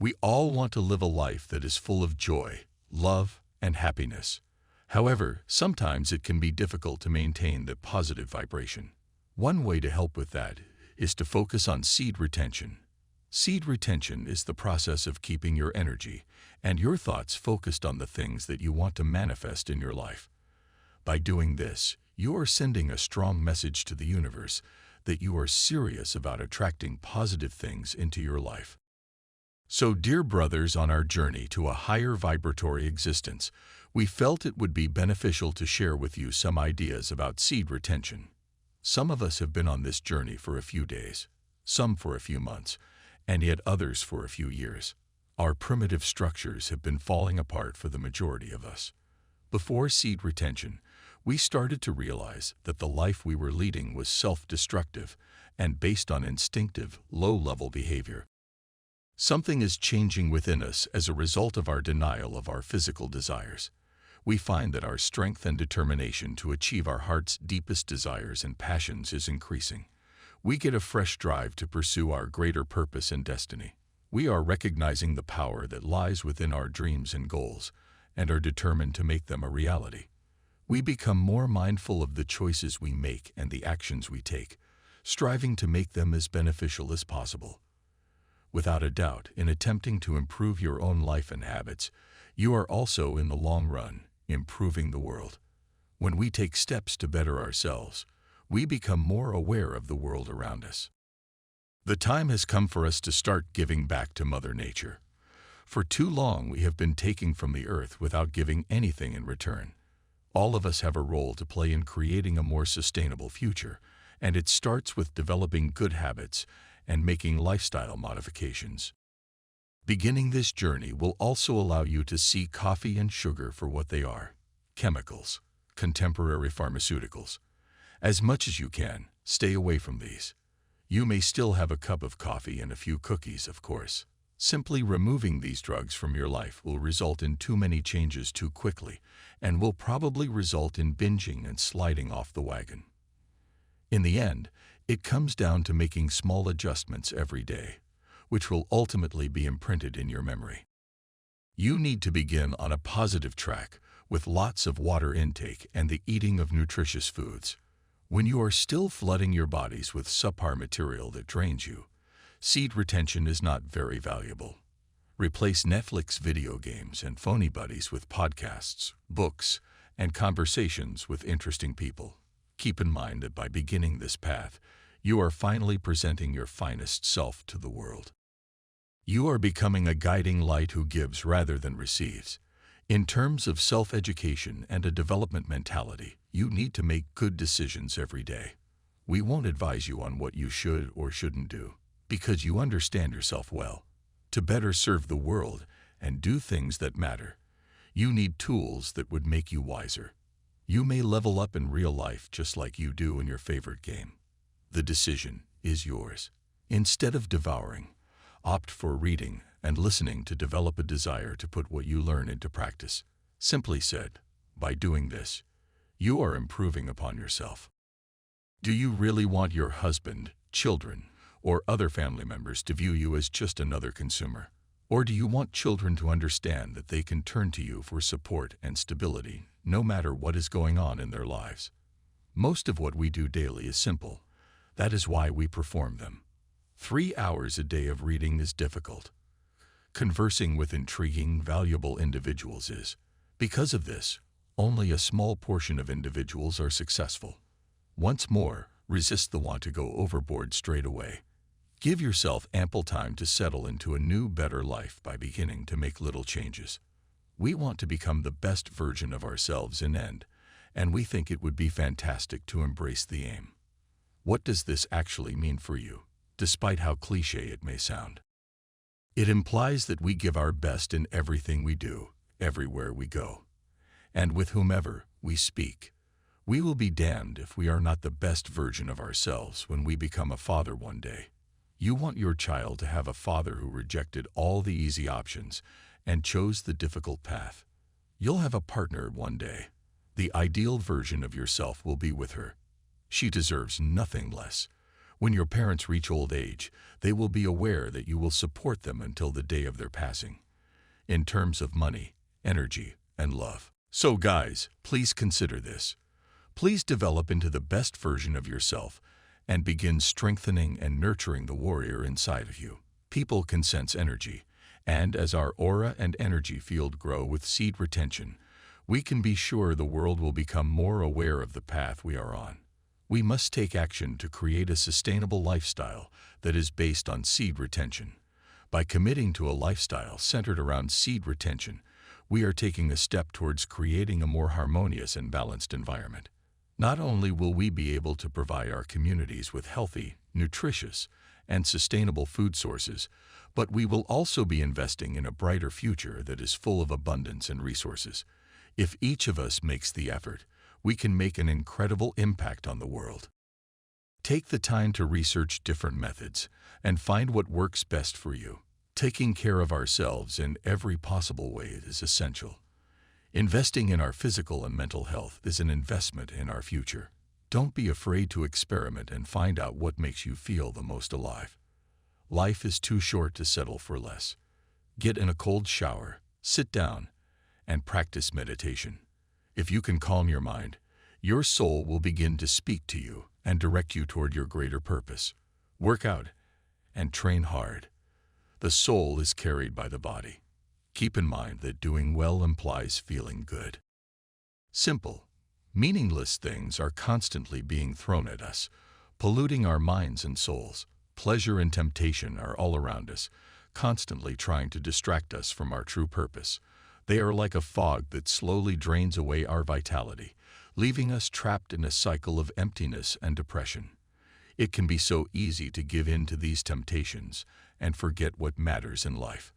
We all want to live a life that is full of joy, love, and happiness. However, sometimes it can be difficult to maintain the positive vibration. One way to help with that is to focus on seed retention. Seed retention is the process of keeping your energy and your thoughts focused on the things that you want to manifest in your life. By doing this, you are sending a strong message to the universe that you are serious about attracting positive things into your life. So, dear brothers, on our journey to a higher vibratory existence, we felt it would be beneficial to share with you some ideas about seed retention. Some of us have been on this journey for a few days, some for a few months, and yet others for a few years. Our primitive structures have been falling apart for the majority of us. Before seed retention, we started to realize that the life we were leading was self-destructive and based on instinctive, low-level behavior. Something is changing within us as a result of our denial of our physical desires. We find that our strength and determination to achieve our heart's deepest desires and passions is increasing. We get a fresh drive to pursue our greater purpose and destiny. We are recognizing the power that lies within our dreams and goals, and are determined to make them a reality. We become more mindful of the choices we make and the actions we take, striving to make them as beneficial as possible. Without a doubt, in attempting to improve your own life and habits, you are also, in the long run, improving the world. When we take steps to better ourselves, we become more aware of the world around us. The time has come for us to start giving back to Mother Nature. For too long, we have been taking from the earth without giving anything in return. All of us have a role to play in creating a more sustainable future, and it starts with developing good habits and making lifestyle modifications. Beginning this journey will also allow you to see coffee and sugar for what they are: chemicals, contemporary pharmaceuticals. As much as you can, stay away from these. You may still have a cup of coffee and a few cookies, of course. Simply removing these drugs from your life will result in too many changes too quickly, and will probably result in binging and sliding off the wagon. In the end, it comes down to making small adjustments every day, which will ultimately be imprinted in your memory. You need to begin on a positive track with lots of water intake and the eating of nutritious foods. When you are still flooding your bodies with subpar material that drains you, seed retention is not very valuable. Replace Netflix video games and phony buddies with podcasts, books, and conversations with interesting people. Keep in mind that by beginning this path, you are finally presenting your finest self to the world. You are becoming a guiding light who gives rather than receives. In terms of self-education and a development mentality, you need to make good decisions every day. We won't advise you on what you should or shouldn't do, because you understand yourself well. To better serve the world and do things that matter, you need tools that would make you wiser. You may level up in real life just like you do in your favorite game. The decision is yours. Instead of devouring, opt for reading and listening to develop a desire to put what you learn into practice. Simply said, by doing this, you are improving upon yourself. Do you really want your husband, children, or other family members to view you as just another consumer? Or do you want children to understand that they can turn to you for support and stability, no matter what is going on in their lives? Most of what we do daily is simple. That is why we perform them. 3 hours a day of reading is difficult. Conversing with intriguing, valuable individuals is. Because of this, only a small portion of individuals are successful. Once more, resist the want to go overboard straight away. Give yourself ample time to settle into a new, better life by beginning to make little changes. We want to become the best version of ourselves in end, and we think it would be fantastic to embrace the aim. What does this actually mean for you, despite how cliché it may sound? It implies that we give our best in everything we do, everywhere we go, and with whomever we speak. We will be damned if we are not the best version of ourselves when we become a father one day. You want your child to have a father who rejected all the easy options and chose the difficult path. You'll have a partner one day. The ideal version of yourself will be with her. She deserves nothing less. When your parents reach old age, they will be aware that you will support them until the day of their passing, in terms of money, energy, and love. So guys, please consider this. Please develop into the best version of yourself and begin strengthening and nurturing the warrior inside of you. People can sense energy, and as our aura and energy field grow with seed retention, we can be sure the world will become more aware of the path we are on. We must take action to create a sustainable lifestyle that is based on seed retention. By committing to a lifestyle centered around seed retention, we are taking a step towards creating a more harmonious and balanced environment. Not only will we be able to provide our communities with healthy, nutritious, and sustainable food sources, but we will also be investing in a brighter future that is full of abundance and resources. If each of us makes the effort, we can make an incredible impact on the world. Take the time to research different methods and find what works best for you. Taking care of ourselves in every possible way is essential. Investing in our physical and mental health is an investment in our future. Don't be afraid to experiment and find out what makes you feel the most alive. Life is too short to settle for less. Get in a cold shower, sit down, and practice meditation. If you can calm your mind, your soul will begin to speak to you and direct you toward your greater purpose. Work out and train hard. The soul is carried by the body. Keep in mind that doing well implies feeling good. Simple, meaningless things are constantly being thrown at us, polluting our minds and souls. Pleasure and temptation are all around us, constantly trying to distract us from our true purpose. They are like a fog that slowly drains away our vitality, leaving us trapped in a cycle of emptiness and depression. It can be so easy to give in to these temptations and forget what matters in life.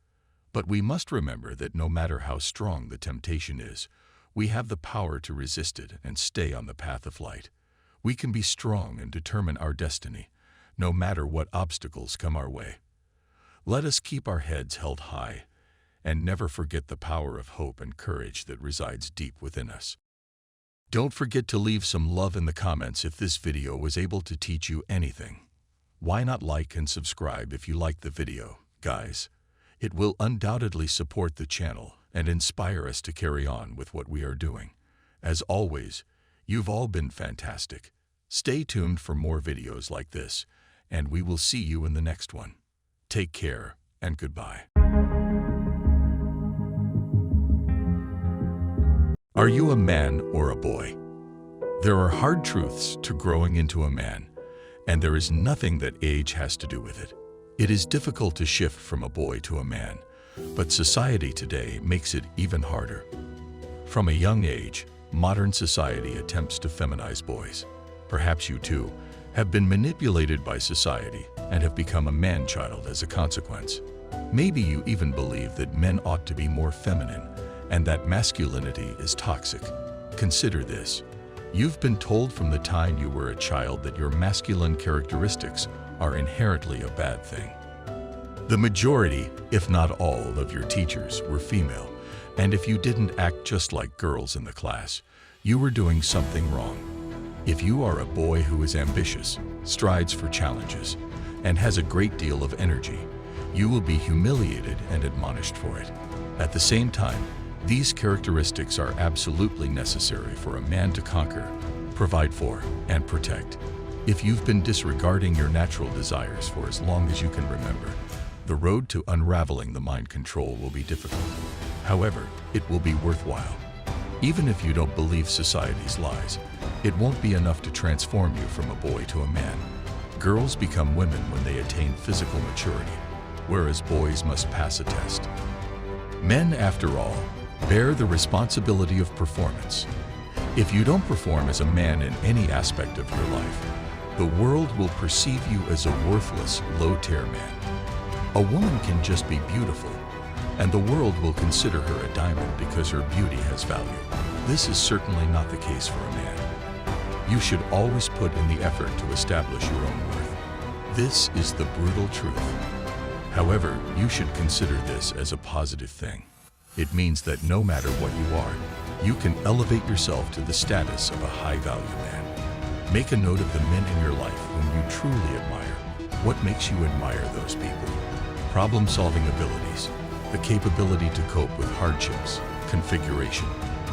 But we must remember that no matter how strong the temptation is, we have the power to resist it and stay on the path of light. We can be strong and determine our destiny, no matter what obstacles come our way. Let us keep our heads held high and never forget the power of hope and courage that resides deep within us. Don't forget to leave some love in the comments if this video was able to teach you anything. Why not like and subscribe if you liked the video, guys? It will undoubtedly support the channel and inspire us to carry on with what we are doing. As always, you've all been fantastic. Stay tuned for more videos like this, and we will see you in the next one. Take care and goodbye. Are you a man or a boy? There are hard truths to growing into a man, and there is nothing that age has to do with it. It is difficult to shift from a boy to a man, but society today makes it even harder. From a young age, modern society attempts to feminize boys. Perhaps you too have been manipulated by society and have become a man-child as a consequence. Maybe you even believe that men ought to be more feminine and that masculinity is toxic. Consider this. You've been told from the time you were a child that your masculine characteristics are inherently a bad thing. The majority, if not all, of your teachers were female, and if you didn't act just like girls in the class, you were doing something wrong. If you are a boy who is ambitious, strives for challenges, and has a great deal of energy, you will be humiliated and admonished for it. At the same time, these characteristics are absolutely necessary for a man to conquer, provide for, and protect. If you've been disregarding your natural desires for as long as you can remember, the road to unraveling the mind control will be difficult. However, it will be worthwhile. Even if you don't believe society's lies, it won't be enough to transform you from a boy to a man. Girls become women when they attain physical maturity, whereas boys must pass a test. Men, after all, bear the responsibility of performance. If you don't perform as a man in any aspect of your life, the world will perceive you as a worthless, low-tier man. A woman can just be beautiful, and the world will consider her a diamond because her beauty has value. This is certainly not the case for a man. You should always put in the effort to establish your own worth. This is the brutal truth. However, you should consider this as a positive thing. It means that no matter what you are, you can elevate yourself to the status of a high-value man. Make a note of the men in your life whom you truly admire. What makes you admire those people? Problem-solving abilities, the capability to cope with hardships, configuration,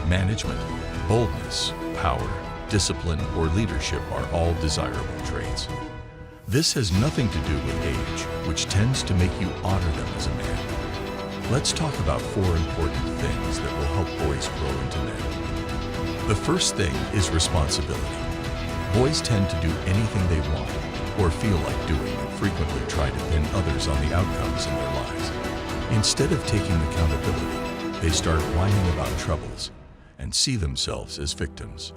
management, boldness, power, discipline, or leadership are all desirable traits. This has nothing to do with age, which tends to make you honor them as a man. Let's talk about 4 important things that will help boys grow into men. The first thing is responsibility. Boys tend to do anything they want or feel like doing and frequently try to pin others on the outcomes in their lives. Instead of taking accountability, they start whining about troubles and see themselves as victims.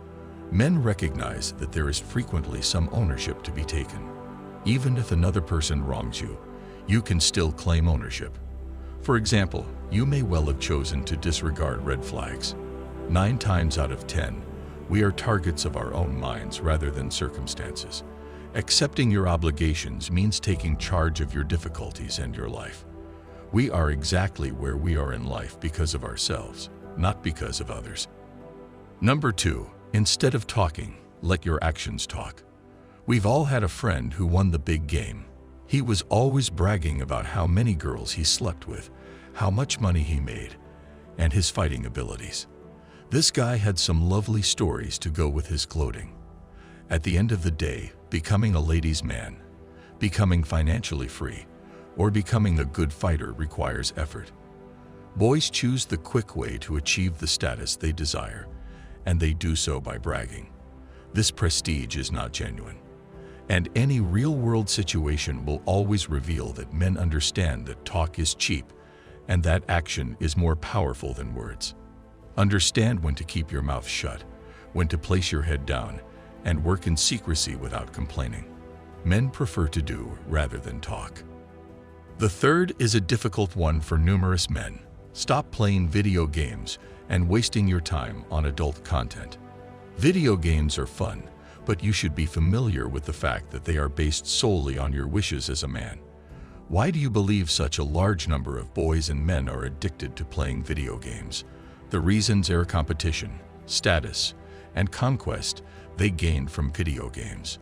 Men recognize that there is frequently some ownership to be taken. Even if another person wrongs you, you can still claim ownership. For example, you may well have chosen to disregard red flags. 9 times out of 10, we are targets of our own minds rather than circumstances. Accepting your obligations means taking charge of your difficulties and your life. We are exactly where we are in life because of ourselves, not because of others. Number 2, instead of talking, let your actions talk. We've all had a friend who won the big game. He was always bragging about how many girls he slept with, how much money he made, and his fighting abilities. This guy had some lovely stories to go with his gloating. At the end of the day, becoming a ladies' man, becoming financially free, or becoming a good fighter requires effort. Boys choose the quick way to achieve the status they desire, and they do so by bragging. This prestige is not genuine. And any real-world situation will always reveal that men understand that talk is cheap and that action is more powerful than words. Understand when to keep your mouth shut, when to place your head down, and work in secrecy without complaining. Men prefer to do rather than talk. The third is a difficult one for numerous men. Stop playing video games and wasting your time on adult content. Video games are fun, but you should be familiar with the fact that they are based solely on your wishes as a man. Why do you believe such a large number of boys and men are addicted to playing video games? The reasons are competition, status, and conquest they gain from video games.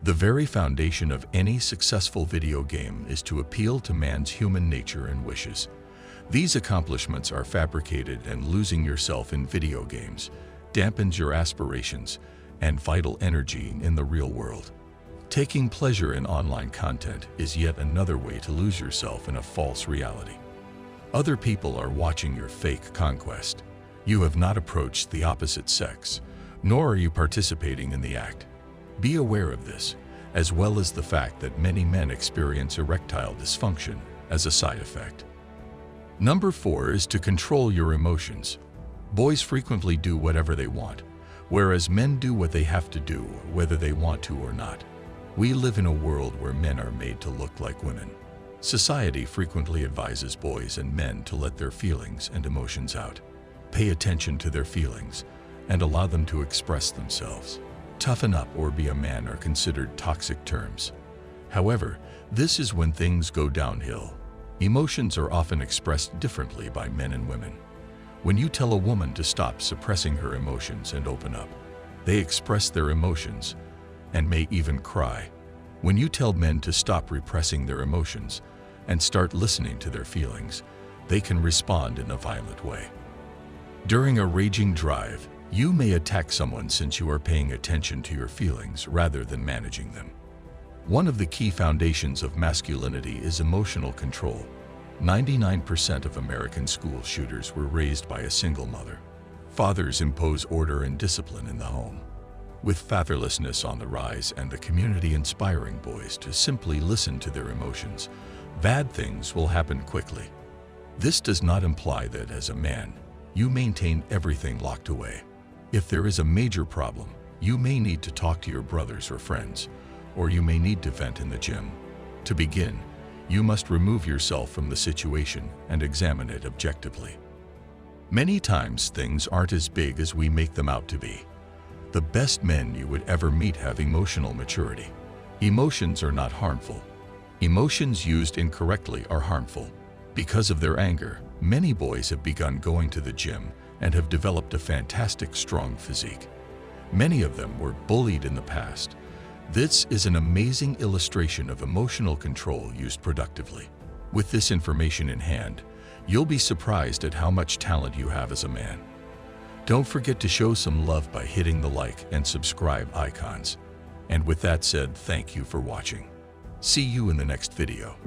The very foundation of any successful video game is to appeal to man's human nature and wishes. These accomplishments are fabricated, and losing yourself in video games dampens your aspirations and vital energy in the real world. Taking pleasure in online content is yet another way to lose yourself in a false reality. Other people are watching your fake conquest. You have not approached the opposite sex, nor are you participating in the act. Be aware of this, as well as the fact that many men experience erectile dysfunction as a side effect. Number 4 is to control your emotions. Boys frequently do whatever they want, whereas men do what they have to do, whether they want to or not. We live in a world where men are made to look like women. Society frequently advises boys and men to let their feelings and emotions out. Pay attention to their feelings and allow them to express themselves. Toughen up or be a man are considered toxic terms. However, this is when things go downhill. Emotions are often expressed differently by men and women. When you tell a woman to stop suppressing her emotions and open up, they express their emotions and may even cry. When you tell men to stop repressing their emotions and start listening to their feelings, they can respond in a violent way. During a raging drive, you may attack someone since you are paying attention to your feelings rather than managing them. One of the key foundations of masculinity is emotional control. 99% of American school shooters were raised by a single mother. Fathers impose order and discipline in the home. With fatherlessness on the rise and the community inspiring boys to simply listen to their emotions, bad things will happen quickly. This does not imply that, as a man, you maintain everything locked away. If there is a major problem, you may need to talk to your brothers or friends, or you may need to vent in the gym. To begin, you must remove yourself from the situation and examine it objectively. Many times things aren't as big as we make them out to be. The best men you would ever meet have emotional maturity. Emotions are not harmful. Emotions used incorrectly are harmful. Because of their anger, many boys have begun going to the gym and have developed a fantastic, strong physique. Many of them were bullied in the past. This is an amazing illustration of emotional control used productively. With this information in hand, you'll be surprised at how much talent you have as a man. Don't forget to show some love by hitting the like and subscribe icons. And with that said, thank you for watching. See you in the next video.